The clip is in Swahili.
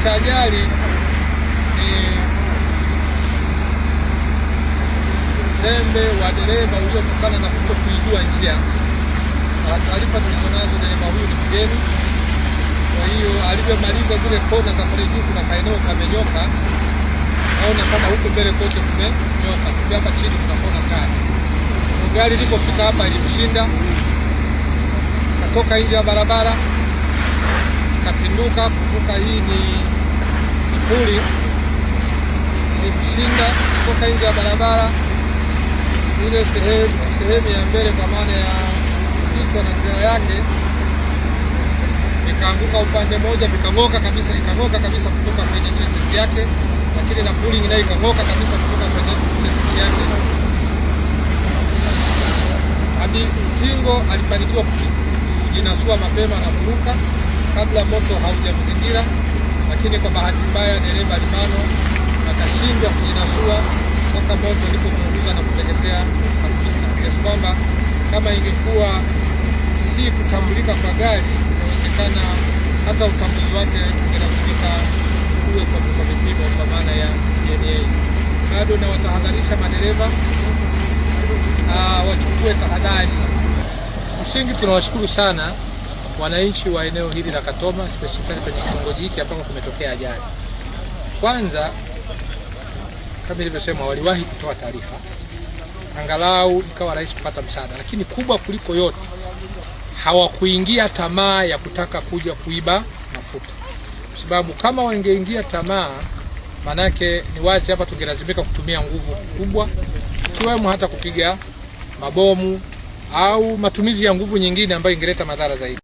cha ajali ni uzembe wa dereva uliotokana na kutokuijua njia. Taarifa tulizonazo, dereva huyu ni mgeni. Kwa hiyo alivyomaliza zile kona za pale juu, kuna kaeneo kamenyoka, naona kama huko mbele kote kumenyoka, hapa chini kuna kona kali. Gari lilipofika hapa ilimshinda, katoka nje ya barabara, kapinduka kuvuka. Hii ni puli, ilimshinda kutoka nje ya barabara. Ile sehemu ya mbele kwa maana ya kichwa na trela yake ikaanguka upande moja, ikang'oka kabisa kutoka kwenye chassis yake, lakini na puli nayo ikang'oka kabisa kutoka kwenye chassis yake. Hadi utingo alifanikiwa kujinasua mapema na kuruka kabla moto haujamzingira, lakini kwa bahati mbaya dereva alibanwa akashindwa kujinasua mpaka moto ulipomuunguza na kuteketea kabisa, kiasi kwamba kama ingekuwa si kutambulika kwa gari, inawezekana hata utambuzi wake ungelazimika uwe kwa vipimo kwa maana ya DNA. Bado na watahadharisha madereva wachukue tahadhari. Msingi tunawashukuru sana wananchi wa eneo hili la Katoma, specifically kwenye kitongoji hiki ambako kumetokea ajali. Kwanza, kama nilivyosema, waliwahi kutoa taarifa, angalau ikawa rahisi kupata msaada, lakini kubwa kuliko yote, hawakuingia tamaa ya kutaka kuja kuiba mafuta, kwa sababu kama wangeingia tamaa, manake ni wazi hapa tungelazimika kutumia nguvu kubwa, ikiwemo hata kupiga mabomu au matumizi ya nguvu nyingine ambayo ingeleta madhara zaidi.